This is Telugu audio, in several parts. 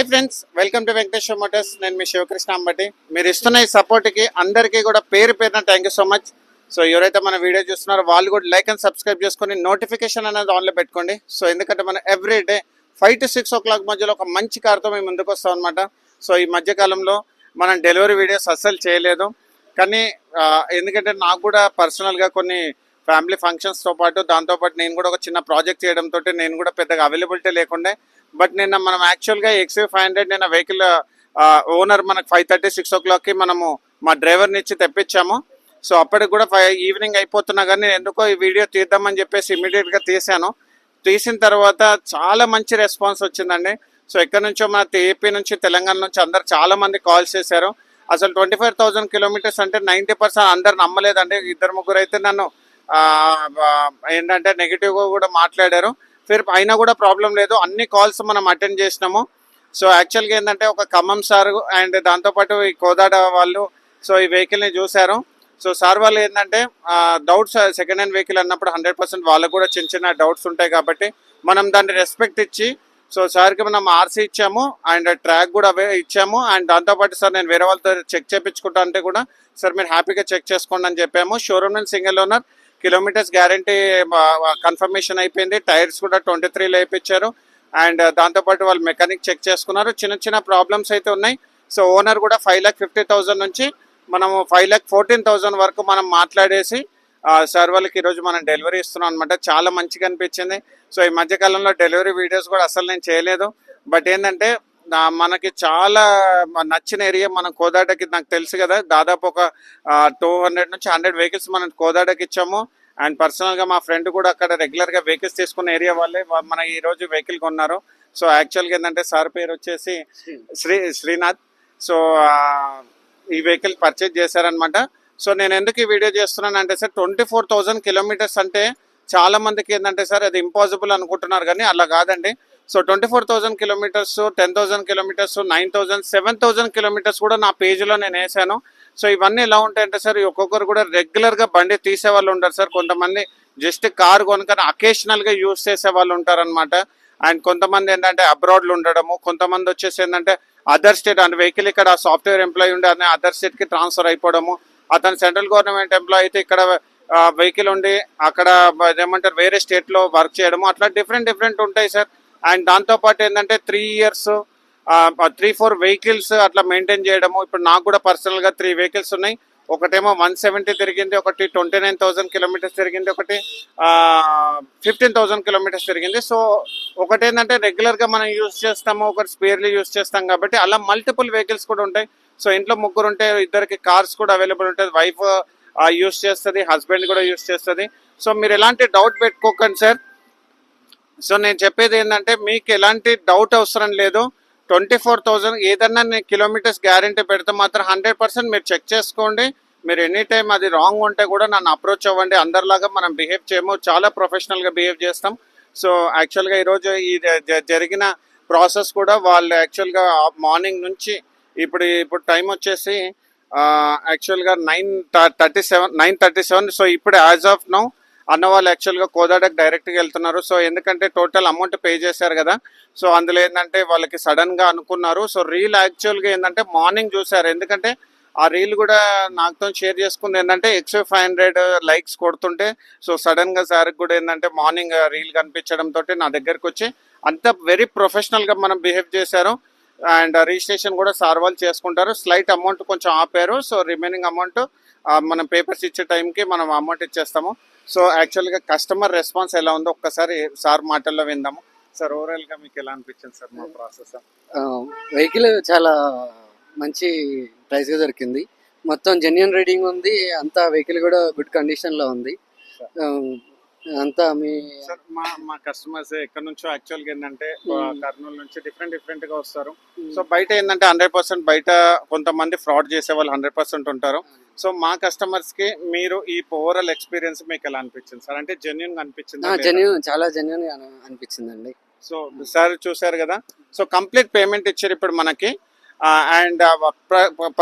Hi friends, welcome to Venkateswara Motors. నేను మీ శివకృష్ణ అంబటి. మీరు ఇస్తున్న ఈ సపోర్ట్కి అందరికీ కూడా పేరు పేరున thank you so much. So ఎవరైతే మన వీడియో చూస్తున్నారో వాళ్ళు కూడా లైక్ అండ్ సబ్స్క్రైబ్ చేసుకొని నోటిఫికేషన్ అనేది ఆన్లో పెట్టుకోండి. సో ఎందుకంటే మనం ఎవ్రీ డే 5 to 6 o'clock మధ్యలో ఒక మంచి కార్తో మేము ముందుకు వస్తాం అనమాట. సో ఈ మధ్యకాలంలో మనం డెలివరీ వీడియోస్ అస్సలు చేయలేదు, కానీ ఎందుకంటే నాకు కూడా పర్సనల్గా కొన్ని ఫ్యామిలీ ఫంక్షన్స్తో పాటు దాంతోపాటు నేను కూడా ఒక చిన్న ప్రాజెక్ట్ చేయడంతో నేను కూడా పెద్దగా అవైలబిలిటీ లేకుండే. బట్ నిన్న మనం యాక్చువల్గా XV500 నిన్న వెహికల్ ఓనర్ మనకు 5:30 6 o'clockకి మనము మా డ్రైవర్ని ఇచ్చి తెప్పించాము. సో అప్పటికి కూడా ఈవినింగ్ అయిపోతున్నా కానీ నేను ఎందుకో ఈ వీడియో తీద్దామని చెప్పేసి ఇమీడియట్గా తీసాను. తీసిన తర్వాత చాలా మంచి రెస్పాన్స్ వచ్చిందండి. సో ఎక్కడి నుంచో మన ఏపీ నుంచి తెలంగాణ నుంచి అందరు చాలా మంది కాల్స్ చేశారు. అసలు 25,000 kilometers అంటే 90% అందరు నమ్మలేదండి. 2-3 అయితే నన్ను ఏంటంటే నెగిటివ్గా కూడా మాట్లాడారు. అయినా కూడా ప్రాబ్లం లేదు, అన్ని కాల్స్ మనం అటెండ్ చేసినాము. సో యాక్చువల్గా ఏంటంటే ఒక ఖమ్మం సార్ అండ్ దాంతోపాటు ఈ కోదాడ వాళ్ళు సో ఈ వెహికల్ని చూశారు. సో సార్ వాళ్ళు ఏంటంటే డౌట్స్ సెకండ్ హ్యాండ్ వెహికల్ అన్నప్పుడు 100% వాళ్ళకు కూడా చిన్న చిన్న డౌట్స్ ఉంటాయి కాబట్టి మనం దాన్ని రెస్పెక్ట్ ఇచ్చి సో సార్కి మనం ఆర్సీ ఇచ్చాము అండ్ ట్రాక్ కూడా ఇచ్చాము. అండ్ దాంతోపాటు సార్ నేను వేరే వాళ్ళతో చెక్ చేయించుకుంటా అంటే కూడా సార్ మీరు హ్యాపీగా చెక్ చేసుకోండి అని చెప్పాము. షోరూమ్ నుంచి single owner, kilometres guarantee confirmation అయిపోయింది, టైర్స్ కూడా 23 వేయించారు. అండ్ దాంతోపాటు వాళ్ళు మెకానిక్ చెక్ చేసుకున్నారు. చిన్న చిన్న ప్రాబ్లమ్స్ అయితే ఉన్నాయి. సో ఓనర్ కూడా 5,50,000 నుంచి మనము 5,14,000 వరకు మనం మాట్లాడేసి సార్ వాళ్ళకి ఈరోజు మనం డెలివరీ ఇస్తున్నాం అనమాట. చాలా మంచిగా అనిపించింది. సో ఈ మధ్యకాలంలో డెలివరీ వీడియోస్ కూడా అసలు నేను చేయలేదు. బట్ ఏంటంటే మనకి చాలా నచ్చిన ఏరియా మనం కోదాడకి, నాకు తెలుసు కదా దాదాపు ఒక 200 నుంచి 100 వెహికల్స్ మనం కోదాడకి ఇచ్చాము. అండ్ పర్సనల్గా మా ఫ్రెండ్ కూడా అక్కడ రెగ్యులర్గా వెహికల్స్ తీసుకున్న ఏరియా వాళ్ళే మన ఈరోజు వెహికల్ కొన్నారు. సో యాక్చువల్గా ఏంటంటే సార్ పేరు వచ్చేసి శ్రీనాథ్. సో ఈ వెహికల్ పర్చేజ్ చేశారనమాట. సో నేను ఎందుకు ఈ వీడియో చేస్తున్నాను అంటే సార్ 24,000 kilometers అంటే చాలా మందికి ఏంటంటే సార్ అది ఇంపాసిబుల్ అనుకుంటున్నారు, కానీ అలా కాదండి. సో 24,000 kilometers, 10,000 kilometers, 9,000, 7,000 kilometers కూడా నా పేజీలో నేను వేసాను. సో ఇవన్నీ ఎలా ఉంటాయంటే సార్ ఒక్కొక్కరు కూడా రెగ్యులర్గా బండి తీసే వాళ్ళు ఉంటారు సార్. కొంతమంది జస్ట్ కార్ కొనుక్కొని అకేషనల్గా యూజ్ చేసే వాళ్ళు ఉంటారనమాట. అండ్ కొంతమంది ఏంటంటే అబ్రాడ్లో ఉండడము, కొంతమంది వచ్చేసి ఏంటంటే అదర్ స్టేట్ అంటే వెహికల్ ఇక్కడ సాఫ్ట్వేర్ ఎంప్లాయీ ఉండి అనే అదర్ స్టేట్కి ట్రాన్స్ఫర్ అయిపోవడము, అతను సెంట్రల్ గవర్నమెంట్ ఎంప్లాయీ అయితే ఇక్కడ వెహికల్ ఉండి అక్కడ ఏమంటారు వేరే స్టేట్లో వర్క్ చేయడము, అట్లా డిఫరెంట్ ఉంటాయి సార్. అండ్ దాంతోపాటు ఏంటంటే 3 years 3-4 వెహికల్స్ అట్లా మెయింటైన్ చేయడము. ఇప్పుడు నాకు కూడా పర్సనల్గా 3 వెహికల్స్ ఉన్నాయి. ఒకటేమో 170 తిరిగింది, ఒకటి 29,000 kilometers తిరిగింది, ఒకటి 15,000 kilometers తిరిగింది. సో ఒకటి ఏంటంటే రెగ్యులర్గా మనం యూజ్ చేస్తాము, ఒకటి స్పేర్లీ యూజ్ చేస్తాం కాబట్టి అలా మల్టిపుల్ వెహికల్స్ కూడా ఉంటాయి. సో ఇంట్లో 3 ఉంటే 2 కార్స్ కూడా అవైలబుల్ ఉంటుంది. వైఫ్ యూజ్ చేస్తుంది, హస్బెండ్ కూడా యూజ్ చేస్తుంది. సో మీరు ఎలాంటి డౌట్ పెట్టుకోకండి సార్. సో నేను చెప్పేది ఏంటంటే మీకు ఎలాంటి డౌట్ అవసరం లేదు. 24,000 ఏదన్నా నేను కిలోమీటర్స్ గ్యారంటీ పెడితే మాత్రం 100% మీరు చెక్ చేసుకోండి. మీరు ఎనీ టైం అది రాంగ్ ఉంటే కూడా నన్ను అప్రోచ్ అవ్వండి. అందరిలాగా మనం బిహేవ్ చేయము, చాలా ప్రొఫెషనల్గా బిహేవ్ చేస్తాం. సో యాక్చువల్గా ఈరోజు ఈ జరిగిన ప్రాసెస్ కూడా వాళ్ళు యాక్చువల్గా మార్నింగ్ నుంచి ఇప్పుడు టైం వచ్చేసి యాక్చువల్గా 9:37. సో ఇప్పుడు యాజ్ ఆఫ్ నౌ అన్న వాళ్ళు యాక్చువల్గా కోదాడకి డైరెక్ట్గా వెళ్తున్నారు. సో ఎందుకంటే టోటల్ అమౌంట్ పే చేశారు కదా. సో అందులో ఏంటంటే వాళ్ళకి సడన్గా అనుకున్నారు. సో రీల్ యాక్చువల్గా ఏంటంటే మార్నింగ్ చూశారు. ఎందుకంటే ఆ రీల్ కూడా నాతో షేర్ చేసుకుంది ఏంటంటే XV500 లైక్స్ కొడుతుంటే సో సడన్గా సార్కి కూడా ఏంటంటే మార్నింగ్ రీల్ కనిపించడంతో నా దగ్గరకు వచ్చి అంత వెరీ ప్రొఫెషనల్గా మనం బిహేవ్ చేశారు. అండ్ రిజిస్ట్రేషన్ కూడా సార్ వాళ్ళు చేసుకుంటారు. స్లైట్ అమౌంట్ కొంచెం ఆపారు. సో రిమైనింగ్ అమౌంట్ మనం పేపర్స్ ఇచ్చే టైంకి మనం అమౌంట్ ఇచ్చేస్తాము. సో యాక్చువల్గా కస్టమర్ రెస్పాన్స్ ఎలా ఉందో ఒక్కసారి సార్ మాటల్లో విందాము. సార్ ఓవరాల్గా మీకు ఎలా అనిపించింది సార్ మా ప్రాసెస్? వెహికల్ చాలా మంచి ప్రైస్గా దొరికింది. మొత్తం జెన్యున్ రీడింగ్ ఉంది, అంతా వెహికల్ కూడా గుడ్ కండిషన్లో ఉంది. అంతా మీ సార్ మా కస్టమర్స్ ఎక్కడి నుంచో యాక్చువల్గా ఏంటంటే కర్నూలు నుంచి డిఫరెంట్గా వస్తారు. సో బయట ఏంటంటే 100% బయట కొంతమంది ఫ్రాడ్ చేసే వాళ్ళు 100% ఉంటారు. సో మా కస్టమర్స్ కి మీరు ఈ ఓవరాల్ ఎక్స్పీరియన్స్ మీకు ఎలా అనిపించింది సార్? అంటే జెన్యున్ గా అనిపించింది? చాలా జెన్యున్ గా అనిపించిందండి. సో సార్ చూసారు కదా. సో కంప్లీట్ పేమెంట్ ఇచ్చారు ఇప్పుడు మనకి అండ్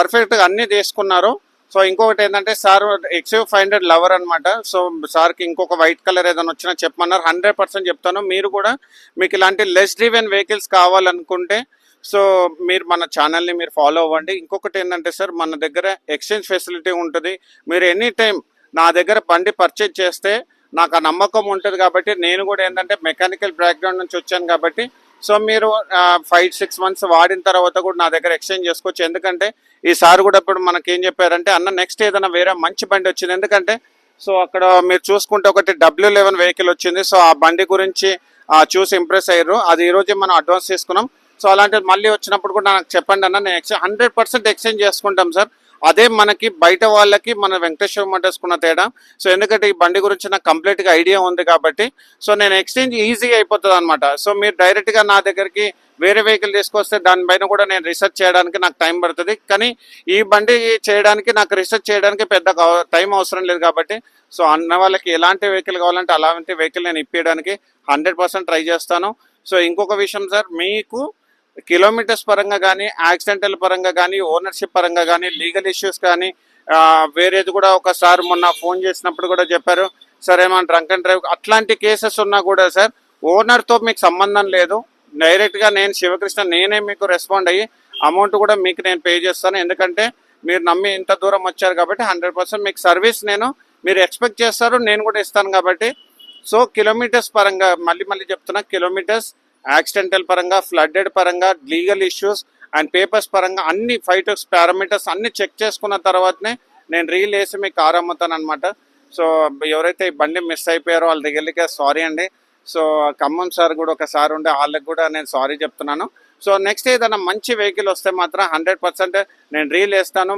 పర్ఫెక్ట్ గా అన్ని తీసుకున్నారు. సో ఇంకొకటి ఏంటంటే సార్ XV500 లవర్ అనమాట. సో సార్కి ఇంకొక వైట్ కలర్ ఏదైనా వచ్చినా చెప్పమన్నారు. 100% చెప్తాను. మీరు కూడా మీకు ఇలాంటి లెస్ డ్రివెన్ వెహికల్స్ కావాలనుకుంటే సో మీరు మన ఛానల్ని మీరు ఫాలో అవ్వండి. ఇంకొకటి ఏంటంటే సార్, మన దగ్గర ఎక్స్చేంజ్ ఫెసిలిటీ ఉంటుంది. మీరు ఎనీ టైం నా దగ్గర బండి పర్చేజ్ చేస్తే నాకు ఆ నమ్మకం ఉంటుంది కాబట్టి, నేను కూడా ఏంటంటే మెకానికల్ బ్యాక్గ్రౌండ్ నుంచి వచ్చాను కాబట్టి, సో మీరు 5-6 మంత్స్ వాడిన తర్వాత కూడా నా దగ్గర ఎక్స్చేంజ్ చేసుకోవచ్చు. ఎందుకంటే ఈసారి కూడా ఇప్పుడు మనకి ఏం చెప్పారంటే, అన్న నెక్స్ట్ ఏదైనా వేరే మంచి బండి వచ్చింది, ఎందుకంటే సో అక్కడ మీరు చూసుకుంటే ఒకటి W11 వెహికల్ వచ్చింది. సో ఆ బండి గురించి చూసి ఇంప్రెస్ అయ్యారు. అది ఈరోజే మనం అడ్వాన్స్ తీసుకున్నాం. సో అలాంటిది మళ్ళీ వచ్చినప్పుడు కూడా నాకు చెప్పండి అన్న, నేను 100% ఎక్స్చేంజ్ చేసుకుంటాం సార్. అదే మనకి బయట వాళ్ళకి మన వెంకటేశ్వర మోటార్స్ కున్న తేడా. సో ఎందుకంటే ఈ బండి గురించి నాకు కంప్లీట్గా ఐడియా ఉంది కాబట్టి, సో నేను ఎక్స్చేంజ్ ఈజీగా అయిపోతుంది అనమాట. సో మీరు డైరెక్ట్గా నా దగ్గరికి వేరే వెహికల్ తీసుకొస్తే దానిపైన కూడా నేను రీసెర్చ్ చేయడానికి నాకు టైం పడుతుంది. కానీ ఈ బండి చేయడానికి నాకు రీసెర్చ్ చేయడానికి పెద్ద టైం అవసరం లేదు కాబట్టి, సో అన్న వాళ్ళకి ఎలాంటి వెహికల్ కావాలంటే అలాంటి వెహికల్ నేను ఇప్పించడానికి 100% ట్రై చేస్తాను. సో ఇంకొక విషయం సార్, మీకు కిలోమీటర్స్ పరంగా కానీ, యాక్సిడెంటల్ పరంగా కానీ, ఓనర్షిప్ పరంగా కానీ, లీగల్ ఇష్యూస్ కానీ, వేరేది కూడా ఒకసారి మొన్న ఫోన్ చేసినప్పుడు కూడా చెప్పారు సార్, ఏమన్నా డ్రంక్ అండ్ డ్రైవ్ అట్లాంటి కేసెస్ ఉన్నా కూడా సార్, ఓనర్తో మీకు సంబంధం లేదు. డైరెక్ట్గా నేను శివకృష్ణ నేనే మీకు రెస్పాండ్ అయ్యి అమౌంట్ కూడా మీకు నేను పే చేస్తాను. ఎందుకంటే మీరు నమ్మి ఇంత దూరం వచ్చారు కాబట్టి 100% మీకు సర్వీస్ మీరు ఎక్స్పెక్ట్ చేస్తారు, నేను కూడా ఇస్తాను కాబట్టి. సో కిలోమీటర్స్ పరంగా మళ్ళీ చెప్తున్నా, కిలోమీటర్స్, యాక్సిడెంటల్ పరంగా, ఫ్లడ్డెడ్ పరంగా, లీగల్ ఇష్యూస్ అండ్ పేపర్స్ పరంగా అన్ని 5 పారామీటర్స్ అన్ని చెక్ చేసుకున్న తర్వాతనే నేను రీల్ వేసి మీకు కార్ అమ్ముతాను అనమాట. సో ఎవరైతే ఈ బండి మిస్ అయిపోయారో వాళ్ళ దగ్గరికి సారీ అండి. సో ఖమ్మం సార్ కూడా ఒకసారి ఉండే, వాళ్ళకి కూడా నేను సారీ చెప్తున్నాను. సో నెక్స్ట్ ఏదైనా మంచి వెహికల్ వస్తే మాత్రం 100% నేను రీల్ వేస్తాను.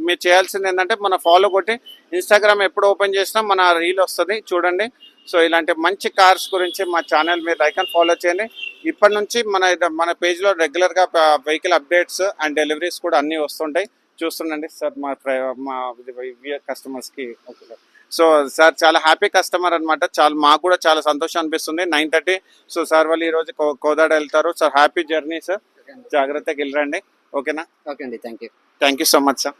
మీరు చేయాల్సింది ఏంటంటే మన ఫాలో కొట్టి ఇన్స్టాగ్రామ్ ఎప్పుడు ఓపెన్ చేసినా మన రీల్ వస్తుంది, చూడండి. సో ఇలాంటి మంచి కార్స్ గురించి మా ఛానల్ మీరు లైక్ అండ్ ఫాలో చేయండి. ఇప్పటి నుంచి మన పేజ్లో రెగ్యులర్గా వెహికల్ అప్డేట్స్ అండ్ డెలివరీస్ కూడా అన్నీ వస్తుంటాయి, చూస్తుండండి సార్. మా కస్టమర్స్కి ఓకే సార్. సో సార్ చాలా హ్యాపీ కస్టమర్ అనమాట. మాకు కూడా చాలా సంతోషం అనిపిస్తుంది. 9:30 సో సార్ వాళ్ళు ఈరోజు కోదాడ వెళ్తారు సార్. హ్యాపీ జర్నీ సార్, జాగ్రత్తగా వెళ్ళరండి. ఓకేనా? ఓకే అండి, thank you. Thank you so much sir.